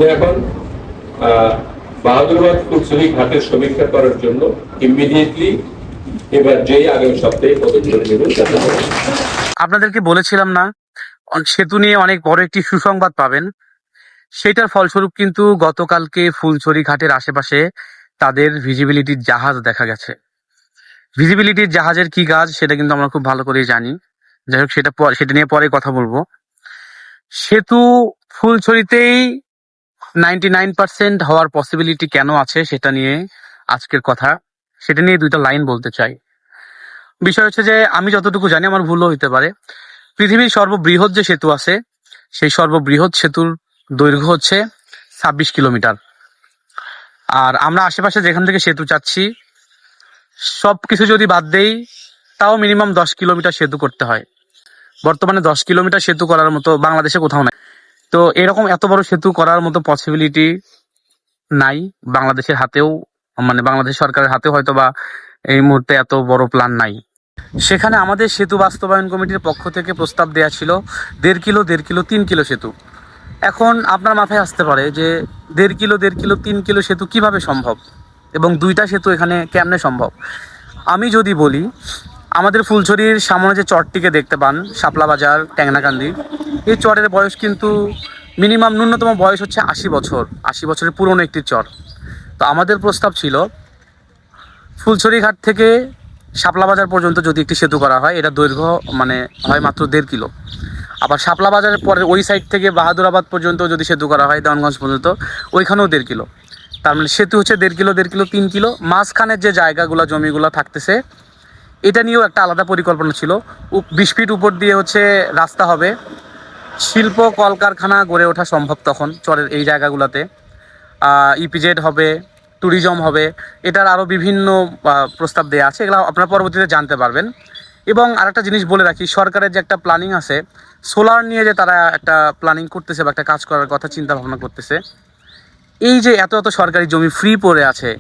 শুধু এখন বাহাদুরাবাদ ফুলছড়ি ঘাটের সমীক্ষা করার জন্য ইমিডিয়েটলি এবার যেই আগামী সপ্তাহে পদক্ষেপ নেবেন। আপনাদেরকে বলেছিলাম না, সেতু নিয়ে অনেক বড় একটি সুসংবাদ পাবেন। সেটার ফলস্বরূপ কিন্তু গতকালকে ফুলছড়ি ঘাটের আশেপাশে তাদের ভিজিবিলিটির জাহাজ দেখা গেছে। ভিজিবিলিটির জাহাজের কি কাজ সেটা কিন্তু আমরা খুব ভালো করেই জানি। যাই হোক, সেটা নিয়ে পরে কথা বলবো। সেতু ফুলছড়িতেই 99% হওয়ার পসিবিলিটি কেন আছে সেটা নিয়ে আজকের কথা, সেটা নিয়ে দুইটা লাইন বলতে চাই। বিষয় হচ্ছে যে, আমি যতটুকু জানি, আমার ভুলও হইতে পারে, পৃথিবীর সর্ববৃহৎ যে সেতু আছে সেই সর্ববৃহৎ সেতুর দৈর্ঘ্য হচ্ছে 26 কিলোমিটার। আর আমরা আশেপাশে যেখান থেকে সেতু চাচ্ছি সবকিছু যদি বাদ দেই, তাও মিনিমাম 10 কিলোমিটার সেতু করতে হয়। বর্তমানে 10 কিলোমিটার সেতু করার মতো বাংলাদেশে কোথাও নাই। তো এরকম এত বড় সেতু করার মতো পসিবিলিটি নাই বাংলাদেশের হাতেও, মানে বাংলাদেশ সরকারের হাতেও হয়তো বা এই মুহূর্তে এত বড় প্ল্যান নাই। সেখানে আমাদের সেতু বাস্তবায়ন কমিটির পক্ষ থেকে প্রস্তাব দেওয়া ছিল 1.5 কিলো 3 কিলো সেতু। এখন আপনার মাথায় আসতে পারে যে 1.5 কিলো 3 কিলো সেতু কিভাবে সম্ভব এবং দুইটা সেতু এখানে কেমনে সম্ভব। আমি যদি বলি, আমাদের ফুলছড়ির সামনে যে চরটিকে দেখতে পান, শাপলা বাজার, টেংনাকান্দি, এই চরের বয়স কিন্তু মিনিমাম ন্যূনতম বয়স হচ্ছে 80 বছর। 80 বছরের পুরনো একটি চর। তো আমাদের প্রস্তাব ছিল ফুলছড়ি ঘাট থেকে শাপলা বাজার পর্যন্ত যদি একটি সেতু করা হয়, এটা দৈর্ঘ্য মানে হয় মাত্র 1.5 কিলো। আবার শাপলা বাজারের পরে ওই সাইড থেকে বাহাদুরাবাদ পর্যন্ত যদি সেতু করা হয়, দেওয়ানগঞ্জ পর্যন্ত, ওইখানেও 1.5 কিলো। তার মানে সেতু হচ্ছে 1.5 কিলো 3 কিলো। মাঝখানের যে জায়গাগুলো, জমিগুলো থাকতেছে, এটা নিয়েও একটা আলাদা পরিকল্পনা ছিল। 20 ফিট উপর দিয়ে হচ্ছে রাস্তা হবে, শিল্প কলকারখানা গড়ে ওঠা সম্ভব তখন চরের এই জায়গাগুলোতে। ইপিজেড হবে, ট্যুরিজম হবে, এটার আরও বিভিন্ন প্রস্তাব দেওয়া আছে, এগুলো আপনারা পরবর্তীতে জানতে পারবেন। এবং আরেকটা জিনিস বলে রাখি, সরকারের যে একটা প্ল্যানিং আছে সোলার নিয়ে, যে তারা একটা প্ল্যানিং করতেছে বা একটা কাজ করার কথা চিন্তা ভাবনা করতেছে। এই যে এত এত সরকারি জমি ফ্রি পড়ে আছে,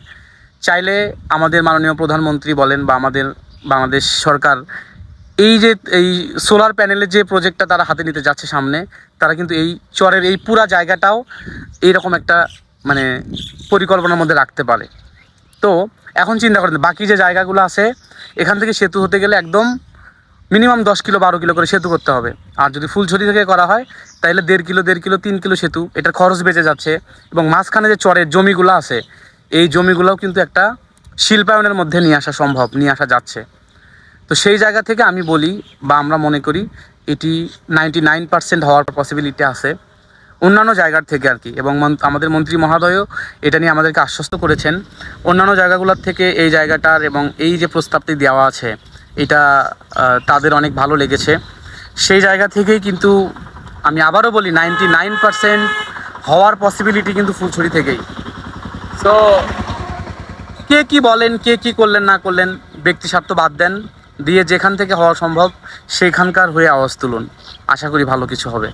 চাইলে আমাদের মাননীয় প্রধানমন্ত্রী বলেন বা আমাদের বাংলাদেশ সরকার এই যে এই সোলার প্যানেলের যে প্রজেক্টটা তারা হাতে নিতে যাচ্ছে সামনে, তারা কিন্তু এই চরের এই পুরা জায়গাটাও এইরকম একটা মানে পরিকল্পনার মধ্যে রাখতে পারে। তো এখন চিন্তা করেন, বাকি যে জায়গাগুলো আছে এখান থেকে সেতু হতে গেলে একদম মিনিমাম 10 কিলো 12 কিলো করে সেতু করতে হবে। আর যদি ফুলছড়ি থেকে করা হয় তাহলে 1.5 কিলো 3 কিলো সেতু, এটার খরচ বেঁচে যাচ্ছে। এবং মাঝখানে যে চরের জমিগুলো আছে, এই জমিগুলোও কিন্তু একটা শিল্পায়নের মধ্যে নিয়ে আসা যাচ্ছে। তো সেই জায়গা থেকে আমি বলি বা আমরা মনে করি এটি 99% হওয়ার পসিবিলিটি আছে অন্যান্য জায়গার থেকে আর কি। এবং আমাদের মন্ত্রী মহোদয়ও এটা নিয়ে আমাদেরকে আশ্বস্ত করেছেন, অন্যান্য জায়গাগুলোর থেকে এই জায়গাটার এবং এই যে প্রস্তাবটি দেওয়া আছে এটা তাদের অনেক ভালো লেগেছে। সেই জায়গা থেকেই কিন্তু আমি আবারও বলি 99% হওয়ার পসিবিলিটি কিন্তু ফুলছড়ি থেকেই। সো কে কি বলেন, কে কি করলেন না করলেন, ব্যক্তি স্বার্থ বাদ দেন দিয়ে যেখান থেকে হওয়া সম্ভব সেখানকার হয়ে আওয়াজ তুলুন। আশা করি ভালো কিছু হবে।